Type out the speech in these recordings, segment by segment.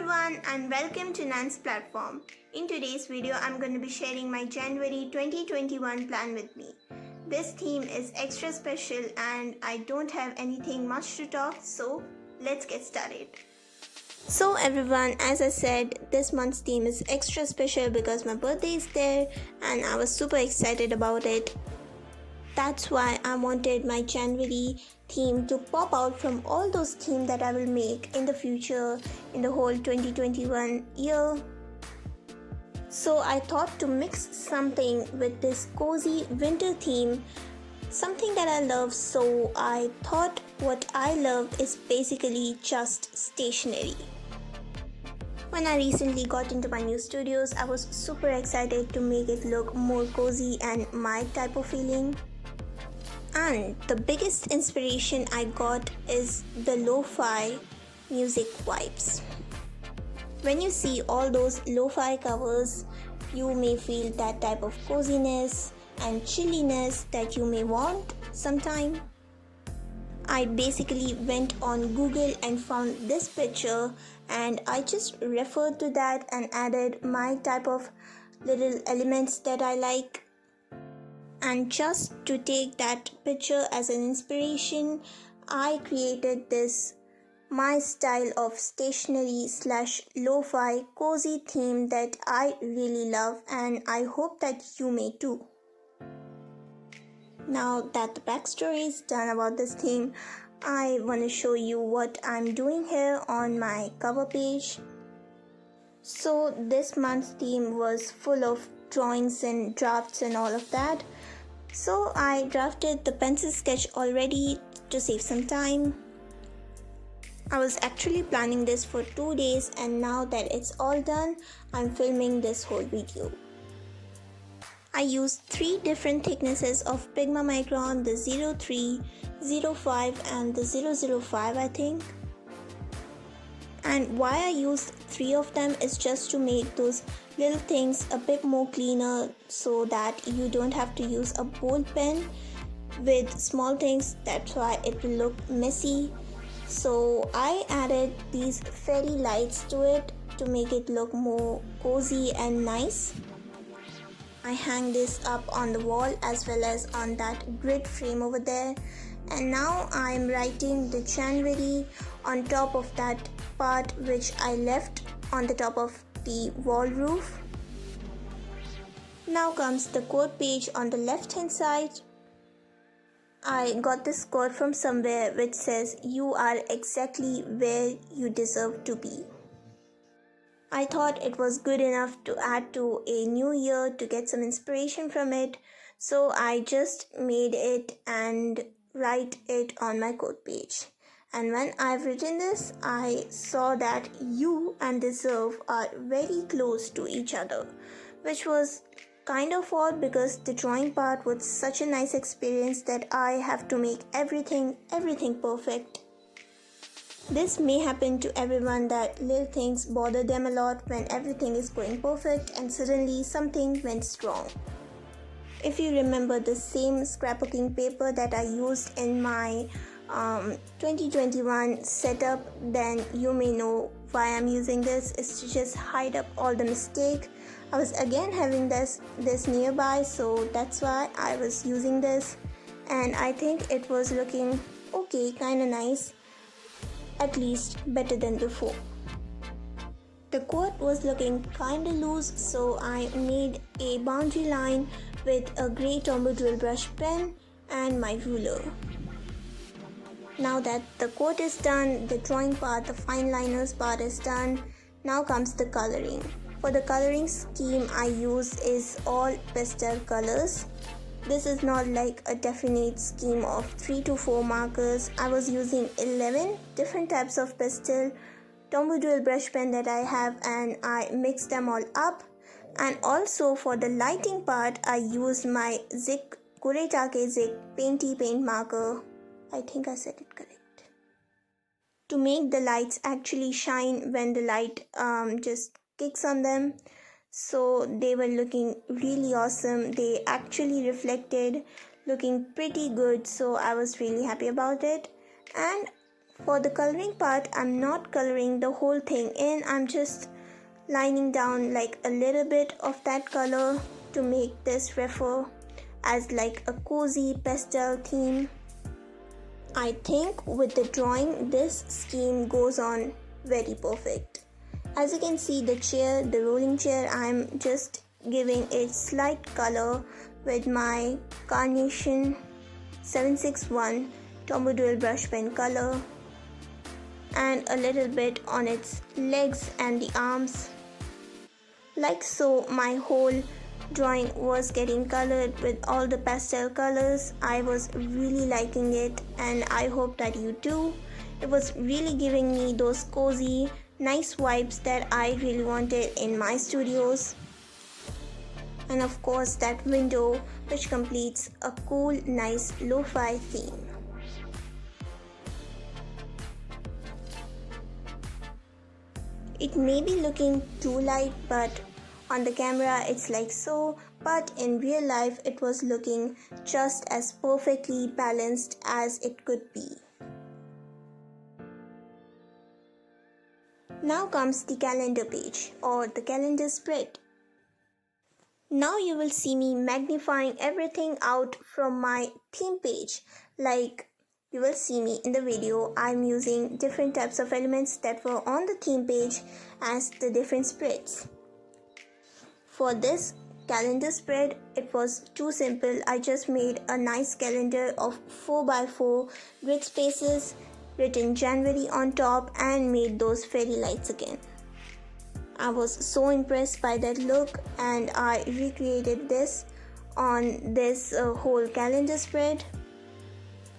everyone and welcome to NANN'S Platform. In today's video, I'm going to be sharing my January 2021 plan with me. This theme is extra special and I don't have anything much to talk, so let's get started. So everyone, as I said, this month's theme is extra special because my birthday is there and I was super excited about it. That's why I wanted my January theme to pop out from all those themes that I will make in the future, in the whole 2021 year. So I thought to mix something with this cozy winter theme, something that I love. So I thought what I love is basically just stationery. When I recently got into my new studios, I was super excited to make it look more cozy and my type of feeling. And the biggest inspiration I got is the lo-fi music vibes. When you see all those lo-fi covers, you may feel that type of coziness and chilliness that you may want sometime. I basically went on Google and found this picture and I just referred to that and added my type of little elements that I like. And just to take that picture as an inspiration, I created this my style of stationery / lo-fi cozy theme that I really love and I hope that you may too. Now that the backstory is done about this theme, I want to show you what I'm doing here on my cover page. So this month's theme was full of drawings and drafts and all of that. So I drafted the pencil sketch already to save some time. I was actually planning this for 2 days and now that it's all done, I'm filming this whole video. I used 3 different thicknesses of Pigma Micron, the 03, 05 and the 005 I think. And why I used 3 of them is just to make those little things a bit more cleaner so that you don't have to use a bold pen with small things. That's why it will look messy. So I added these fairy lights to it to make it look more cozy and nice. I hang this up on the wall as well as on that grid frame over there. And now I'm writing the January on top of that part which I left on the top of the wall roof. Now comes the quote page on the left hand side. I got this quote from somewhere which says, "You are exactly where you deserve to be." I thought it was good enough to add to a new year to get some inspiration from it. So I just made it and write it on my quote page. And when I've written this, I saw that you and deserve are very close to each other, which was kind of odd because the drawing part was such a nice experience that I have to make everything perfect. This may happen to everyone that little things bother them a lot when everything is going perfect and suddenly something went wrong. If you remember the same scrapbooking paper that I used in my 2021 setup, then you may know why I'm using this. Is to just hide up all the mistake. I was again having this nearby, so that's why I was using this and I think it was looking okay, kinda nice, at least better than before. The quote was looking kinda loose, so I made a boundary line with a grey Tombow dual brush pen and my ruler. Now that the quote is done, the drawing part, the fine liners part is done, now comes the coloring. For the coloring scheme I use is all pastel colors. This is not like a definite scheme of 3 to 4 markers. I was using 11 different types of pastel Tombow dual brush pen that I have and I mixed them all up. And also for the lighting part, I used my Zig Kuretake Zig Painty Paint marker. I think I said it correct. To make the lights actually shine when the light just kicks on them. So they were looking really awesome. They actually reflected, looking pretty good. So I was really happy about it. And For the coloring part, I'm not coloring the whole thing in, I'm just lining down like a little bit of that color to make this refer as like a cozy pastel theme. I think with the drawing, this scheme goes on very perfect. As you can see, the chair, the rolling chair, I'm just giving a slight color with my Carnation 761 Tombow Dual Brush Pen color, and a little bit on its legs and the arms. Like so, my whole drawing was getting colored with all the pastel colors. I was really liking it, and I hope that you too. It was really giving me those cozy, nice vibes that I really wanted in my studios. And of course, that window which completes a cool, nice lo-fi theme. It may be looking too light, but on the camera it's like so, but in real life it was looking just as perfectly balanced as it could be. Now comes the calendar page or the calendar spread. Now you will see me magnifying everything out from my theme page. Like you will see me in the video, I'm using different types of elements that were on the theme page as the different spreads. For this calendar spread, it was too simple. I just made a nice calendar of 4x4 grid spaces, written January on top, and made those fairy lights again. I was so impressed by that look, and I recreated this on this whole calendar spread.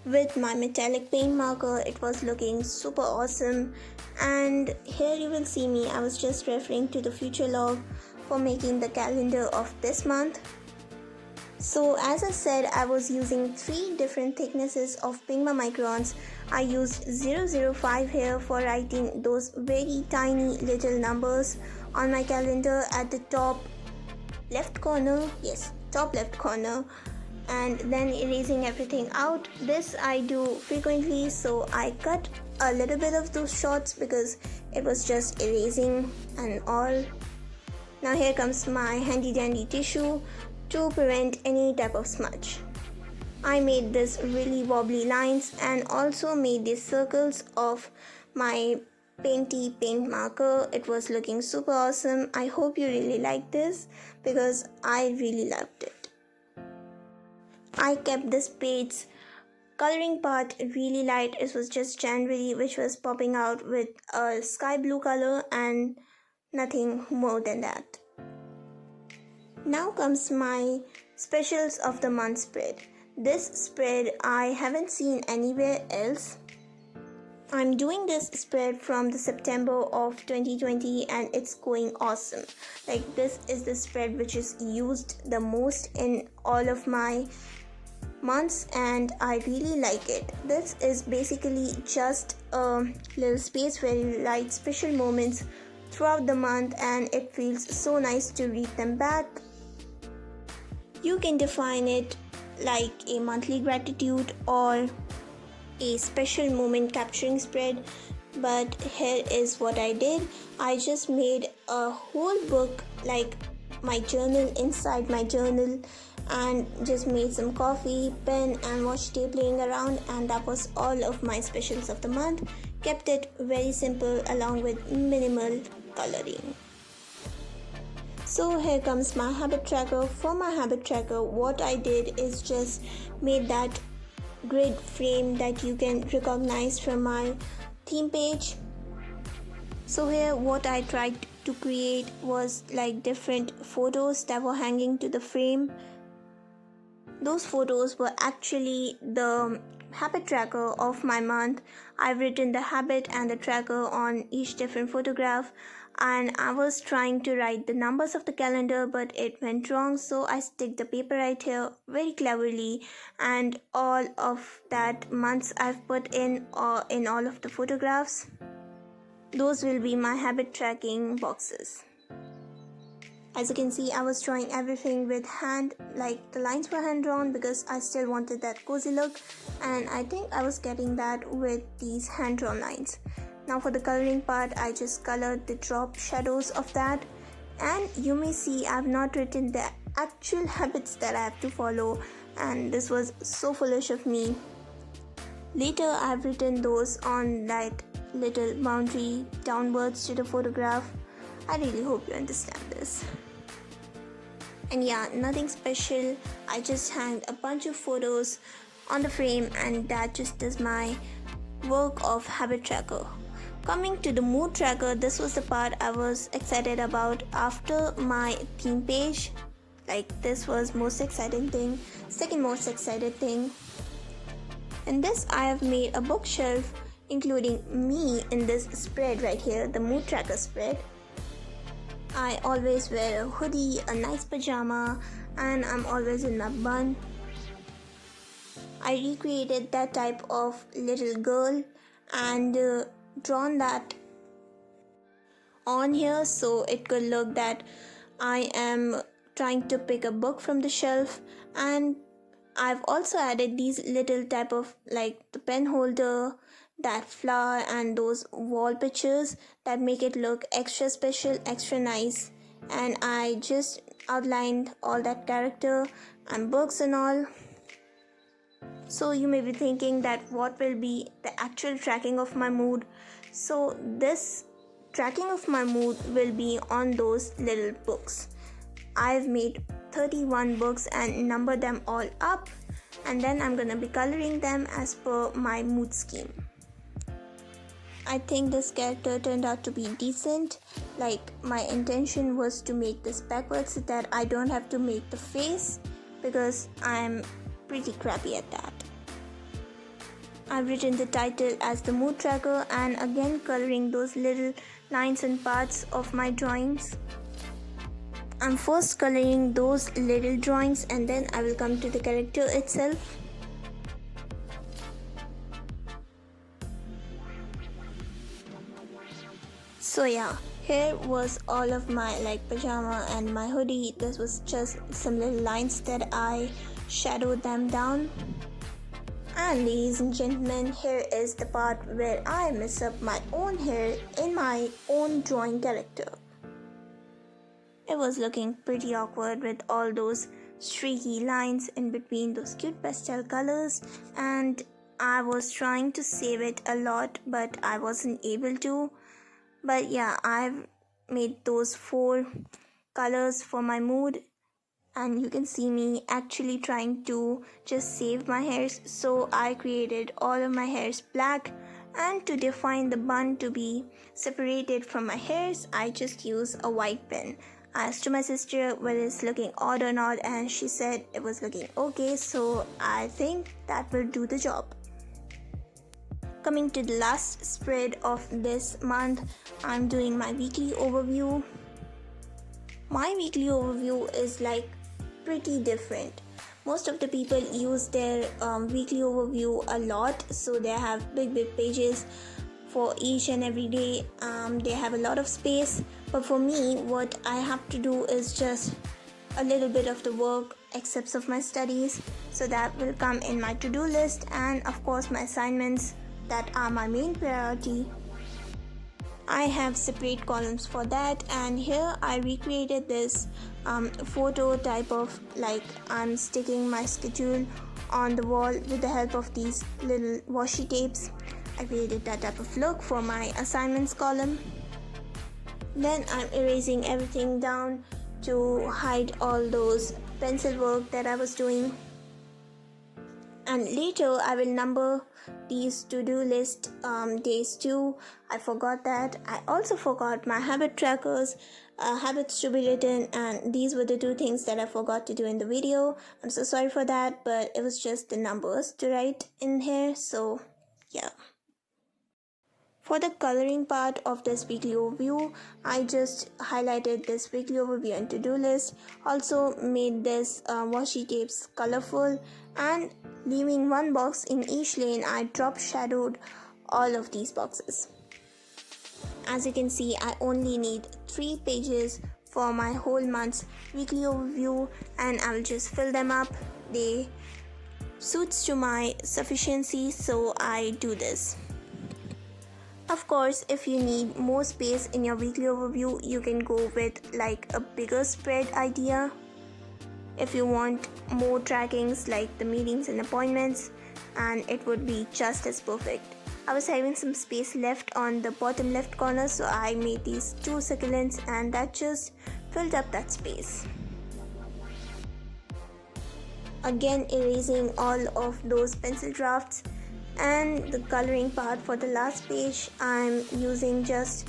With my metallic paint marker, it was looking super awesome. And here you will see me, I was just referring to the future log for making the calendar of this month. So as I said, I was using 3 different thicknesses of Pigma microns. I used 005 here for writing those very tiny little numbers on my calendar at the top left corner, yes, top left corner, and then erasing everything out. This I do frequently, so I cut a little bit of those shots because it was just erasing and all. Now here comes my handy dandy tissue to prevent any type of smudge. I made this really wobbly lines and also made these circles of my painty paint marker. It was looking super awesome. I hope you really like this because I really loved it. I kept this page's coloring part really light. It was just January, which was popping out with a sky blue color and nothing more than that. Now comes my specials of the month spread. This spread I haven't seen anywhere else. I'm doing this spread from the September of 2020 and it's going awesome. Like this is the spread which is used the most in all of my months and I really like it. This is basically just a little space where you write special moments throughout the month and it feels so nice to read them back. You can define it like a monthly gratitude or a special moment capturing spread, but here is what I did. I just made a whole book, like my journal inside my journal, and just made some coffee, pen and washi tape laying around, and that was all of my specials of the month. Kept it very simple along with minimal coloring. So here comes my habit tracker. For my habit tracker, what I did is just made that grid frame that you can recognize from my theme page. So here what I tried to create was like different photos that were hanging to the frame. Those photos were actually the habit tracker of my month. I've written the habit and the tracker on each different photograph, and I was trying to write the numbers of the calendar, but it went wrong, so I stick the paper right here very cleverly, and all of that months I've put in all of the photographs. Those will be my habit tracking boxes. As you can see, I was drawing everything with hand, like the lines were hand drawn because I still wanted that cozy look, and I think I was getting that with these hand drawn lines. Now for the coloring part, I just colored the drop shadows of that, and you may see I've not written the actual habits that I have to follow, and this was so foolish of me. Later I've written those on that little boundary downwards to the photograph. I really hope you understand this. And yeah, nothing special. I just hanged a bunch of photos on the frame, and that just is my work of habit tracker. Coming to the mood tracker, this was the part I was excited about after my theme page. Like, this was most exciting thing, second most excited thing. In this I have made a bookshelf including me in this spread right here, the mood tracker spread. I always wear a hoodie, a nice pajama, and I'm always in my bun. I recreated that type of little girl and drawn that on here so it could look that I am trying to pick a book from the shelf. And I've also added these little type of, like the pen holder, that flower, and those wall pictures that make it look extra special, extra nice. And I just outlined all that character and books and all. So you may be thinking that what will be the actual tracking of my mood. So this tracking of my mood will be on those little books. I've made 31 books and numbered them all up, and then I'm gonna be coloring them as per my mood scheme. I think this character turned out to be decent. Like, my intention was to make this backwards so that I don't have to make the face, because I'm pretty crappy at that. I've written the title as the mood tracker, and again coloring those little lines and parts of my drawings. I'm first coloring those little drawings and then I will come to the character itself. So yeah, here was all of my pajama and my hoodie. This was just some little lines that I shadowed them down. And ladies and gentlemen, here is the part where I mess up my own hair in my own drawing character. It was looking pretty awkward with all those streaky lines in between those cute pastel colors, and I was trying to save it a lot but I wasn't able to. But yeah, I've made those 4 colors for my mood, and you can see me actually trying to just save my hairs. So I created all of my hairs black, and to define the bun to be separated from my hairs, I just use a white pen. I asked to my sister whether it's looking odd or not, and she said it was looking okay, so I think that will do the job. Coming to the last spread of this month, I'm doing my weekly overview. My weekly overview is pretty different. Most of the people use their weekly overview a lot, so they have big pages for each and every day. They have a lot of space, but for me, what I have to do is just a little bit of the work except of my studies, so that will come in my to-do list, and of course my assignments that are my main priority. I have separate columns for that, and here I recreated this photo type of I'm sticking my schedule on the wall with the help of these little washi tapes. I created that type of look for my assignments column. Then I'm erasing everything down to hide all those pencil work that I was doing. And later I will number these to-do list days too. I forgot that. I also forgot my habit trackers, habits to be written, and these were the 2 things that I forgot to do in the video. I'm so sorry for that, but it was just the numbers to write in here, so yeah. For the coloring part of this weekly overview, I just highlighted this weekly overview and to-do list, also made this washi tapes colorful, and leaving 1 box in each lane, I drop shadowed all of these boxes. As you can see, I only need 3 pages for my whole month's weekly overview, and I will just fill them up. They suits to my sufficiency, so I do this. Of course, if you need more space in your weekly overview, you can go with like a bigger spread idea. If you want more trackings like the meetings and appointments, and it would be just as perfect. I was having some space left on the bottom left corner, so I made these 2 succulents, and that just filled up that space. Again, erasing all of those pencil drafts, and the coloring part for the last page, I'm using just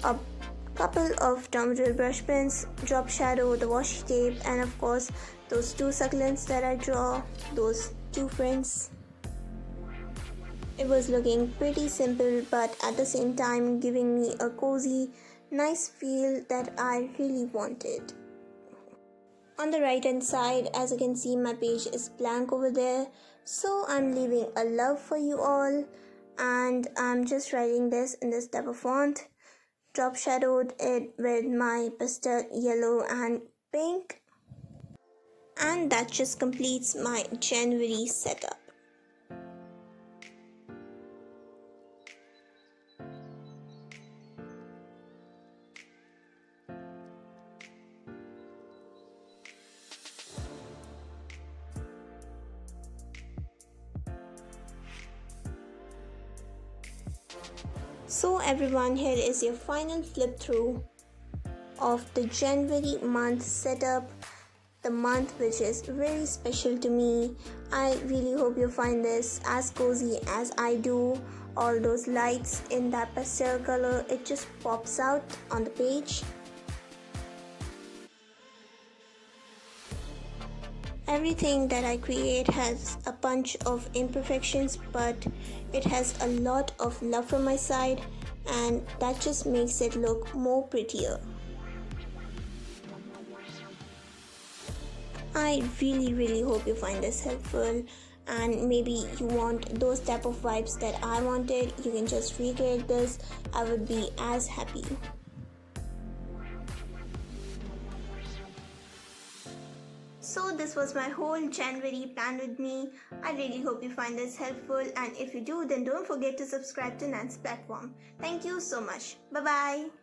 a couple of Domino brush pens, drop shadow, the washi tape, and of course those 2 succulents that I draw, those 2 friends. It was looking pretty simple, but at the same time giving me a cozy, nice feel that I really wanted. On the right hand side, as you can see, my page is blank over there, so I'm leaving a love for you all, and I'm just writing this in this type of font. Drop shadowed it with my pastel yellow and pink, and that just completes my January setup. So everyone, here is your final flip through of the January month setup, the month which is very special to me. I really hope you find this as cozy as I do. All those lights in that pastel color, it just pops out on the page. Everything that I create has a bunch of imperfections, but it has a lot of love from my side, and that just makes it look more prettier. I really hope you find this helpful, and maybe you want those type of vibes that I wanted. You can just recreate this. I would be as happy. So this was my whole January plan with me. I really hope you find this helpful, and if you do, then don't forget to subscribe to NANN'S Platform. Thank you so much. Bye bye.